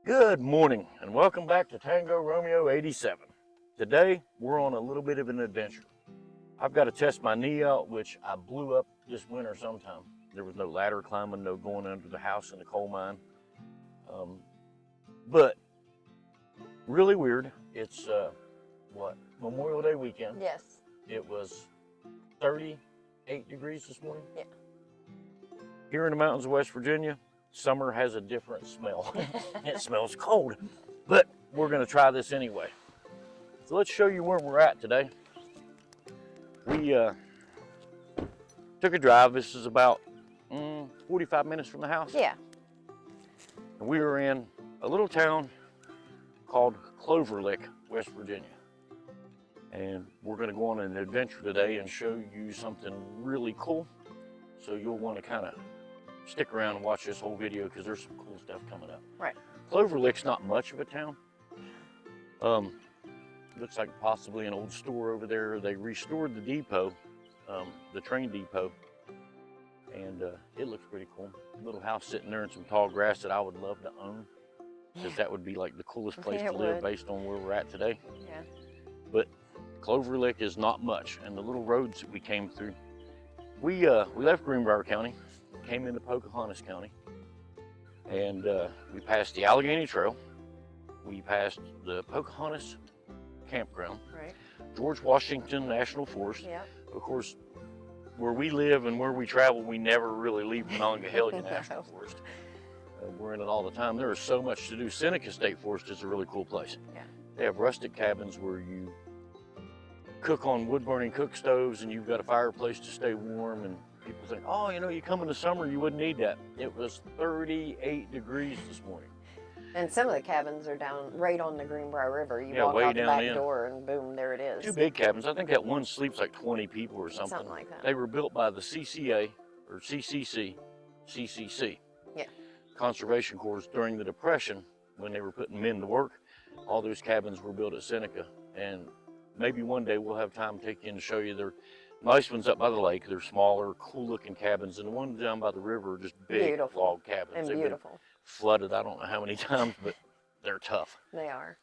Good morning and welcome back to Tango Romeo 87. Today we're on a little bit of an adventure. I've got to test my knee out, which I blew up this winter sometime. There was no ladder climbing, no going under the house in the coal mine. But really weird. It's Memorial Day weekend. Yes. It was 38 degrees this morning. Yeah. Here in the mountains of West Virginia, summer has a different smell. It smells cold, but we're gonna try this anyway. So let's show you where we're at today. We took a drive. This is about 45 minutes from the house. Yeah. And we were in a little town called Clover Lick, West Virginia. And we're gonna go on an adventure today and show you something really cool. So you'll wanna kinda stick around and watch this whole video because there's some cool stuff coming up. Right. Clover Lick's not much of a town. Looks like possibly an old store over there. They restored the depot, the train depot, and it looks pretty cool. Little house sitting there in some tall grass that I would love to own, because that would be like the coolest place to live based on where we're at today. Yeah. But Clover Lick is not much, and the little roads that we came through. We left Greenbrier County, came into Pocahontas County, and we passed the Allegheny Trail. We passed the Pocahontas Campground, Right. George Washington National Forest. Yeah. Of course, where we live and where we travel, we never really leave Monongahela National Forest. We're in it all the time. There is so much to do. Seneca State Forest is a really cool place. Yeah. They have rustic cabins where you cook on wood-burning cook stoves, and you've got a fireplace to stay warm. And people think, oh, you know, you come in the summer, you wouldn't need that. It was 38 degrees this morning. And some of the cabins are down right on the Greenbrier River. You Yeah, walk way out the down back in. door and boom, there it is. Two big cabins. I think that one sleeps like 20 people or something. Something like that. They were built by the CCA or CCC, Yeah. Conservation Corps during the Depression when they were putting men to work. All those cabins were built at Seneca, and maybe one day we'll have time to take you in to show you. They're nice ones up by the lake. They're smaller, cool-looking cabins, and the ones down by the river are just big Beautiful. log cabins. And They've been beautiful. flooded, I don't know how many times, but they're tough. They are.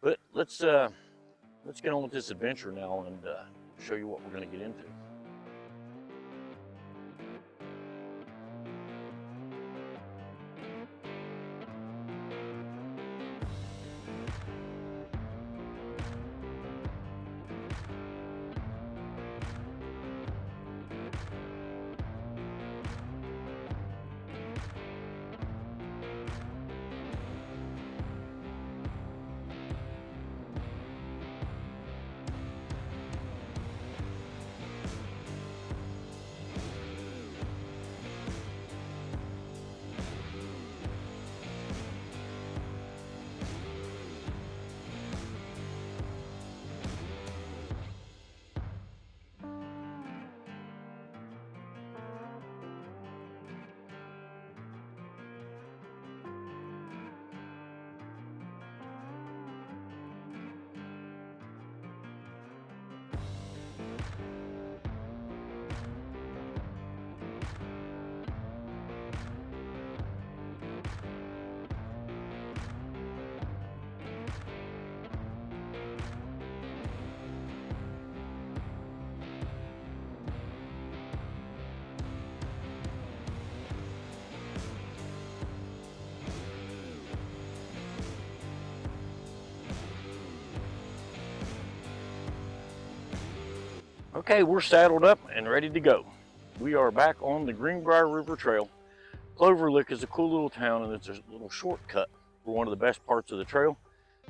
But let's get on with this adventure now and show you what we're going to get into. Okay, we're saddled up and ready to go. We are back on the Greenbrier River Trail. Clover Lick is a cool little town, and it's a little shortcut for one of the best parts of the trail,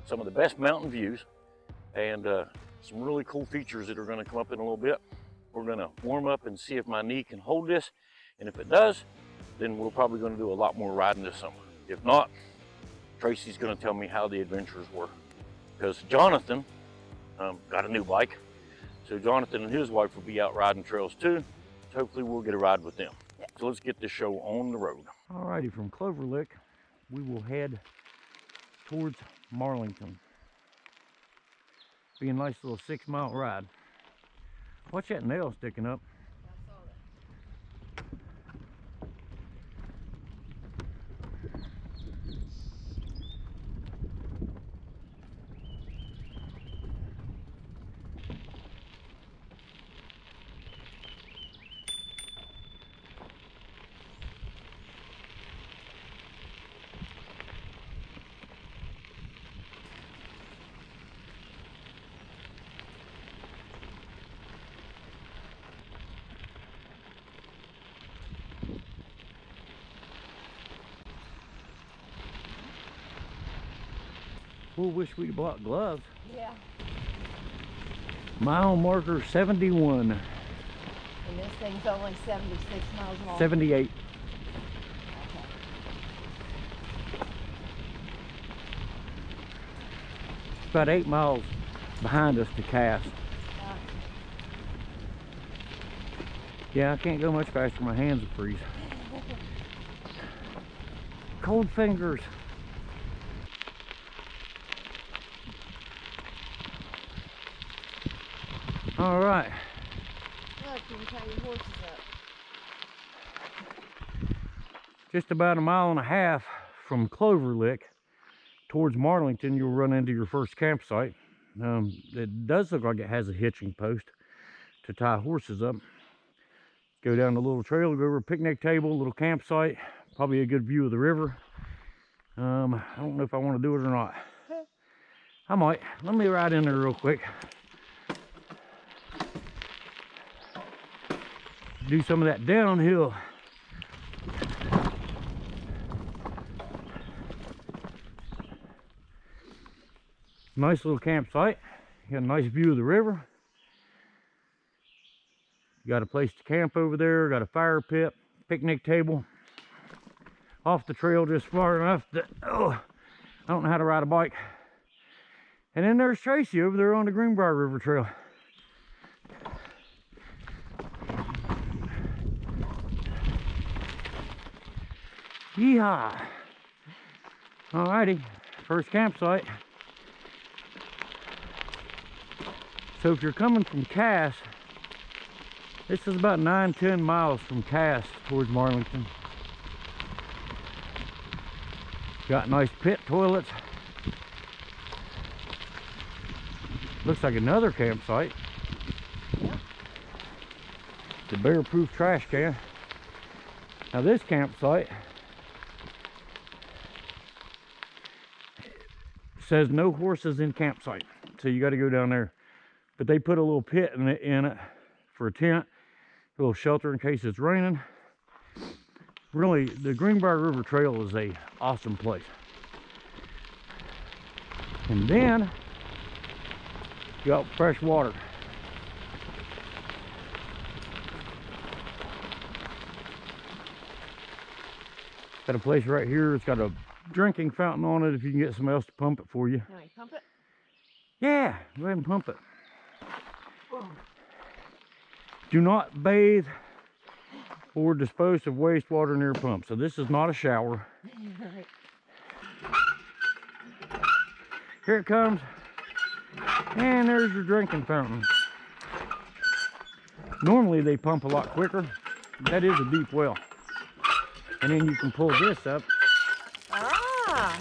some of the best mountain views, and some really cool features that are going to come up in a little bit. We're going to warm up and see if my knee can hold this, and if it does, then we're probably going to do a lot more riding this summer. If not, Tracy's going to tell me how the adventures were, because Jonathan got a new bike. So Jonathan and his wife will be out riding trails too. So hopefully we'll get a ride with them. Yeah. So let's get this show on the road. Alrighty, from Clover Lick, we will head towards Marlington. Be a nice little 6-mile ride. Watch that nail sticking up. We'll wish we'd bought gloves. Yeah. Mile marker 71. And this thing's only 76 miles long. 78. Okay. It's about 8 miles behind us to Cass. Yeah, I can't go much faster. My hands will freeze. Cold fingers. All right. Look, you can tie your horses up. Just about a mile and a half from Clover Lick towards Marlington, you'll run into your first campsite. It does look like it has a hitching post to tie horses up. Go down the little trail, go over a picnic table, little campsite, probably a good view of the river. I don't know if I want to do it or not. I might. Let me ride in there real quick. Do some of that downhill. Nice little campsite. You got a nice view of the river. You got a place to camp over there, got a fire pit, picnic table. Off the trail just far enough that, oh, I don't know how to ride a bike. And then there's Tracy over there on the Greenbrier River Trail. Yeehaw! Alrighty, first campsite. So if you're coming from Cass, this is about 9-10 miles from Cass towards Marlington. Got nice pit toilets. Looks like another campsite. The bear-proof trash can. Now this campsite says no horses in campsite, so you got to go down there. But they put a little pit in it for a tent, a little shelter in case it's raining. Really, the Greenbrier River Trail is a awesome place. And then you got fresh water. Got a place right here. It's got a drinking fountain on it if you can get somebody else to pump it for you. Can I pump it? Yeah, go ahead and pump it. Do not bathe or dispose of wastewater near a pump. So this is not a shower. Right. Here it comes. And there's your drinking fountain. Normally they pump a lot quicker. That is a deep well. And then you can pull this up. Ah!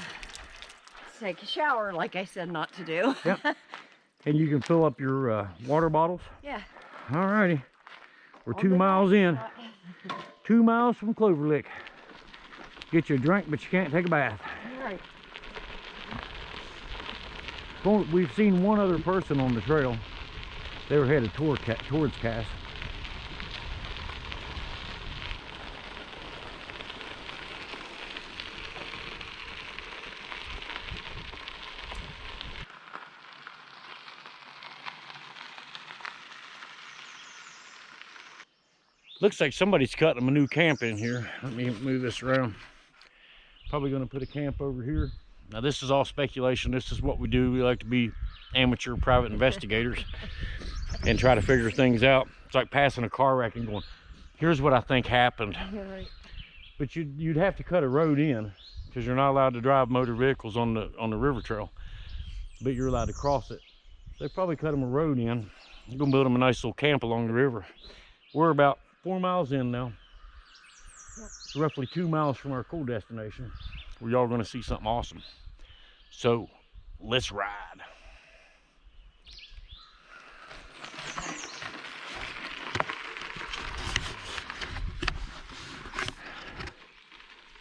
Take a shower like I said not to do. Yep. And you can fill up your water bottles. Yeah. Alrighty. We're On 2 the miles nice in. spot. 2 miles from Clover Lick. Get you a drink, but you can't take a bath. Right. Well, we've seen one other person on the trail. They were headed towards Cass. Looks like somebody's cutting them a new camp in here. Let me move this around. Probably going to put a camp over here. Now this is all speculation. This is what we do. We like to be amateur private investigators and try to figure things out. It's like passing a car wreck and going, here's what I think happened. Right. But you'd have to cut a road in because you're not allowed to drive motor vehicles on the river trail, but you're allowed to cross it. They probably cut them a road in. I'm gonna build them a nice little camp along the river. We're about 4 miles in now. Yep. It's roughly 2 miles from our cool destination where y'all gonna see something awesome. So let's ride.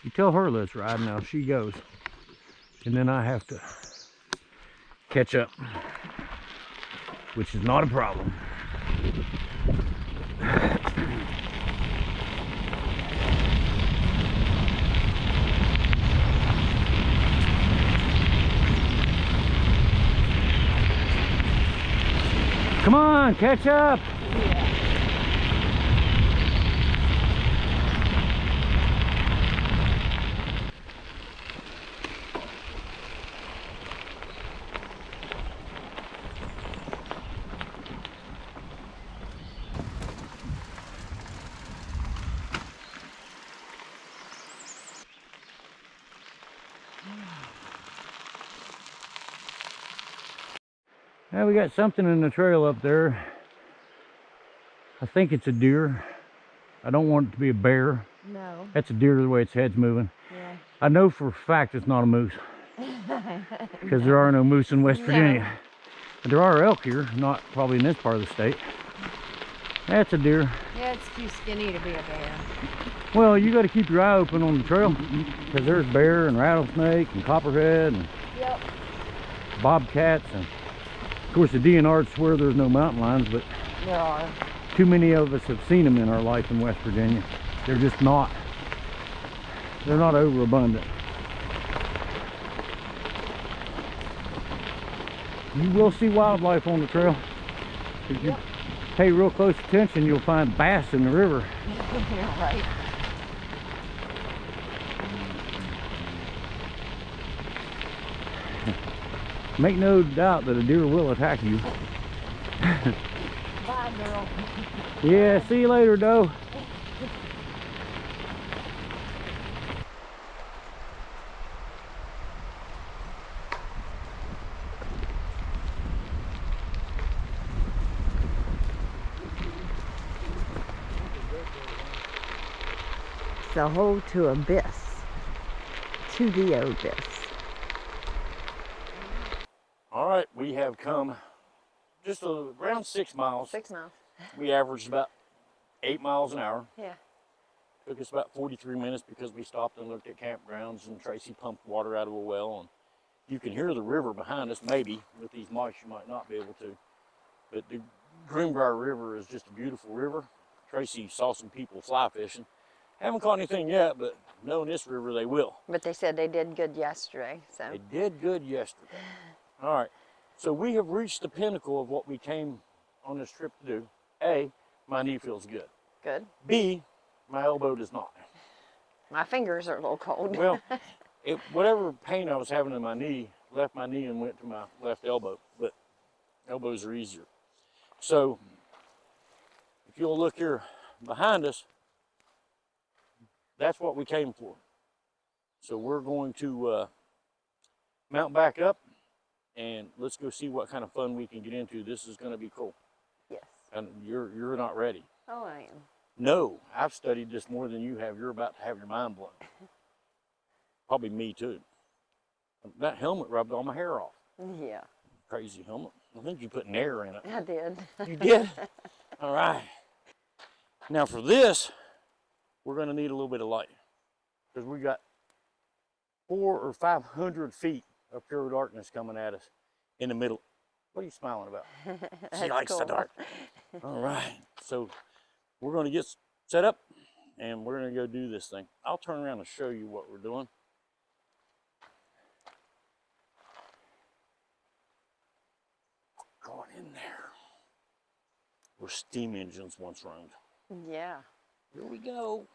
You tell her let's ride, now she goes. And then I have to catch up, which is not a problem. Come on, catch up. Now we got something in the trail up there. I think it's a deer. I don't want it to be a bear. No. That's a deer the way its head's moving. Yeah. I know for a fact it's not a moose. Because there are no moose in West Virginia. But there are elk here, not probably in this part of the state. That's a deer. Yeah, it's too skinny to be a bear. Well, you got to keep your eye open on the trail. Because there's bear and rattlesnake and copperhead and bobcats. And of course the DNR'd swear there's no mountain lions, but there are. Too many of us have seen them in our life in West Virginia. They're just not. They're not overabundant. You will see wildlife on the trail. If you pay real close attention, you'll find bass in the river. You're right. Make no doubt that a deer will attack you. Bye, girl. Yeah, see you later, doe. The hole to abyss. To the abyss. All right, we have come just around 6 miles. 6 miles. We averaged about 8 miles an hour. Yeah. Took us about 43 minutes because we stopped and looked at campgrounds, and Tracy pumped water out of a well. And you can hear the river behind us, maybe. With these mics, you might not be able to. But the Greenbrier River is just a beautiful river. Tracy saw some people fly fishing. Haven't caught anything yet, but knowing this river, they will. But they said they did good yesterday, so. They did good yesterday. All right, so we have reached the pinnacle of what we came on this trip to do. A, my knee feels good. Good. B, my elbow does not. My fingers are a little cold. Well, whatever pain I was having in my knee left my knee and went to my left elbow, but elbows are easier. So if you'll look here behind us, that's what we came for. So we're going to mount back up and let's go see what kind of fun we can get into. This is going to be cool. Yes. And you're not ready. Oh, I am. No, I've studied this more than you have. You're about to have your mind blown. Probably me too. That helmet rubbed all my hair off. Yeah. Crazy helmet. I think you put Nair in it. I did. You did? All right. Now for this, we're going to need a little bit of light because we got 400 or 500 feet of pure darkness coming at us in the middle. What are you smiling about? She likes the dark. All right. So we're going to get set up and we're going to go do this thing. I'll turn around and show you what we're doing. Going in there where steam engines once roamed. Yeah. Here we go.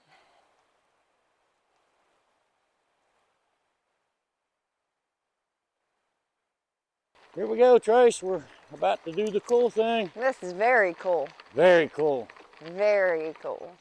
Here we go, Trace. We're about to do the cool thing. This is very cool. Very cool. Very cool.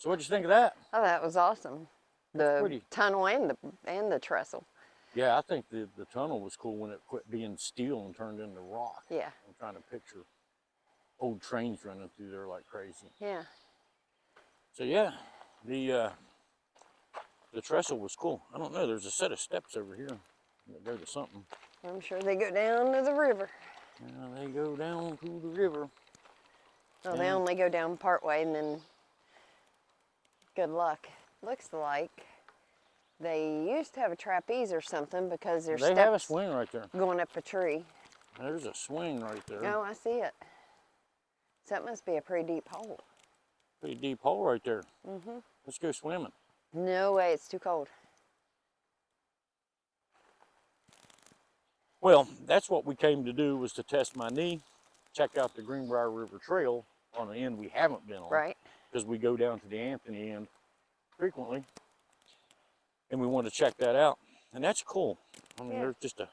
So what'd you think of that? Oh, that was awesome. That's The pretty. tunnel and the trestle. Yeah, I think the tunnel was cool when it quit being steel and turned into rock. Yeah. I'm trying to picture old trains running through there like crazy. Yeah. So yeah, the trestle was cool. I don't know, there's a set of steps over here that go to something. I'm sure they go down to the river. Yeah, they go down to the river. Well, they only go down part way and then good luck. Looks like they used to have a trapeze or something because there's They steps have a swing right there. going up a tree. There's a swing right there. Oh, I see it. So that must be a pretty deep hole. Pretty deep hole right there. Let's go swimming. No way, it's too cold. Well, that's what we came to do, was to test my knee, check out the Greenbrier River Trail on the end we haven't been on. Right. Because we go down to the Anthony end frequently. And we want to check that out. And that's cool. I mean, there's just a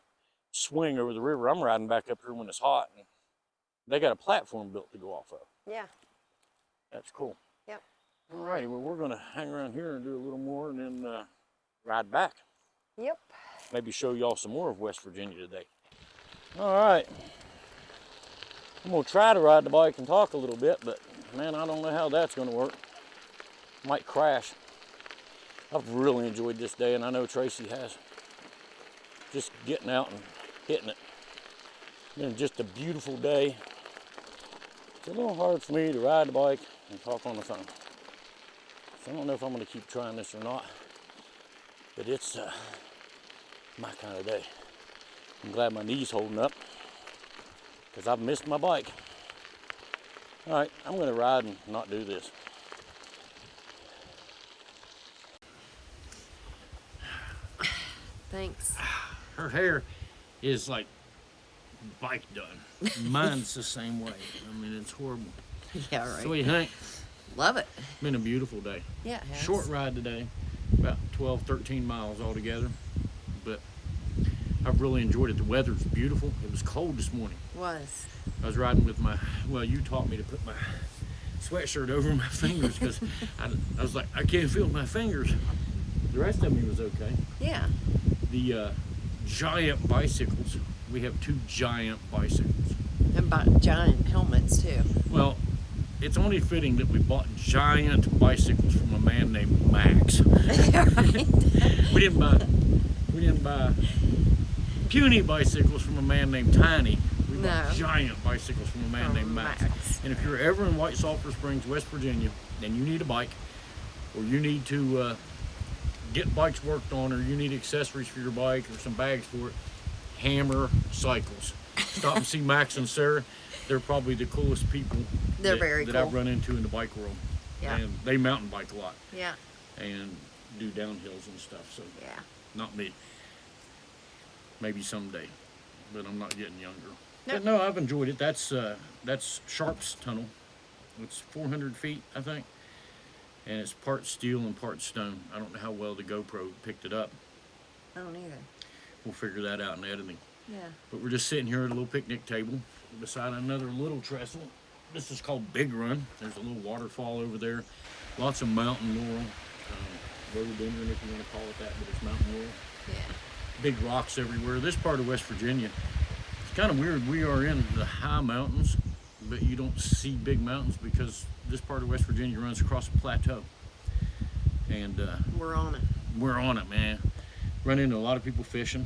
swing over the river. I'm riding back up here when it's hot. And they got a platform built to go off of. Yeah. That's cool. Yep. All righty, well, we're going to hang around here and do a little more and then ride back. Yep. Maybe show y'all some more of West Virginia today. All right. I'm going to try to ride the bike and talk a little bit, but man, I don't know how that's going to work. Might crash. I've really enjoyed this day, and I know Tracy has. Just getting out and hitting it. Been just a beautiful day. It's a little hard for me to ride the bike and talk on the phone. So I don't know if I'm going to keep trying this or not, but it's my kind of day. I'm glad my knee's holding up because I've missed my bike. All right, I'm going to ride and not do this. Thanks. Her hair is like bike done. Mine's the same way. I mean, it's horrible. Yeah, right. So what do you think? Love it. Been a beautiful day. Yeah, it has. Short ride today, about 12, 13 miles altogether. But I've really enjoyed it. The weather's beautiful. It was cold this morning. Was. I was riding with well, you taught me to put my sweatshirt over my fingers because I was like, I can't feel my fingers. The rest of me was okay. Yeah. The giant bicycles, we have 2 giant bicycles. And bought giant helmets too. Well, it's only fitting that we bought giant bicycles from a man named Max. We didn't buy puny bicycles from a man named Tiny. We bought giant bicycles from a man named Max. And if you're ever in White Sulphur Springs, West Virginia, and you need a bike, or you need to get bikes worked on, or you need accessories for your bike or some bags for it, Hammer Cycles. Stop and see Max and Sarah. They're probably the coolest people that I've run into in the bike world. Yeah. And they mountain bike a lot. Yeah. And do downhills and stuff. So Yeah. not me. Maybe someday, but I'm not getting younger. Nope. But no, I've enjoyed it. That's Sharps Tunnel. It's 400 feet, I think. And it's part steel and part stone. I don't know how well the GoPro picked it up. I don't either. We'll figure that out in editing. Yeah. But we're just sitting here at a little picnic table beside another little trestle. This is called Big Run. There's a little waterfall over there. Lots of mountain laurel. Rhododendron, if you want to call it that, but it's mountain laurel. Yeah. Big rocks everywhere. This part of West Virginia, it's kind of weird. We are in the high mountains, but you don't see big mountains because this part of West Virginia runs across a plateau. And we're on it. we're on it, man. Run into a lot of people fishing.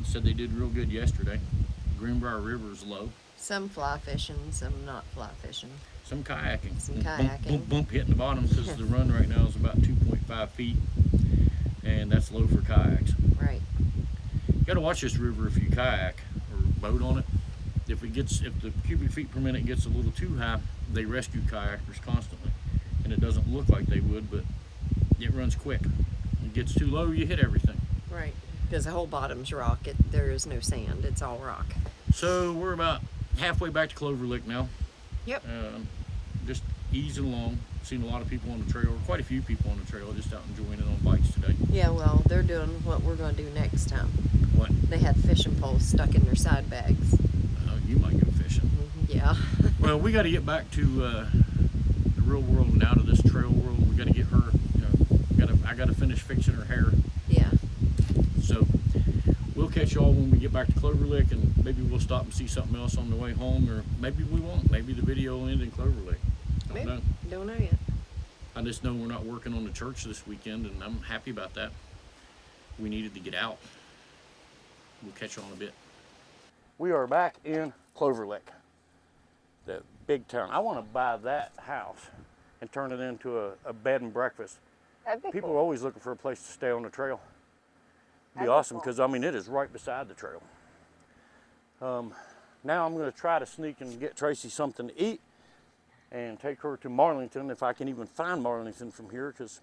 Said they did real good yesterday. Greenbrier River is low. Some fly fishing, some not fly fishing. Some kayaking. Some Bump, kayaking. bump, bump, hitting the bottom because the run right now is about 2.5 feet. And that's low for kayaks. Right. You gotta watch this river if you kayak or boat on it. If the cubic feet per minute gets a little too high, they rescue kayakers constantly. And it doesn't look like they would, but it runs quick. It gets too low, you hit everything. Right. Because the whole bottom's rock. There is no sand. It's all rock. So we're about halfway back to Clover Lick now. Yep. Just easing along. Seen a lot of people on the trail, or quite a few people on the trail, just out enjoying it on bikes today. Yeah, well, they're doing what we're going to do next time. What? They had fishing poles stuck in their side bags. You might go fishing. Yeah. Well, we got to get back to the real world and out of this trail world. We got to get her, you know, I got to finish fixing her hair. Yeah. So we'll catch y'all when we get back to Clover Lick, and maybe we'll stop and see something else on the way home, or maybe we won't. Maybe the video will end in Clover Lick. I don't know. Don't know yet. I just know we're not working on the church this weekend, and I'm happy about that. We needed to get out. We'll catch you on a bit. We are back in Clover Lick, the big town. I want to buy that house and turn it into a bed and breakfast. That'd be People cool. are always looking for a place to stay on the trail. It'd be That'd be awesome cool. because, I mean, it is right beside the trail. Now I'm going to try to sneak and get Tracy something to eat and take her to Marlington, if I can even find Marlington from here, because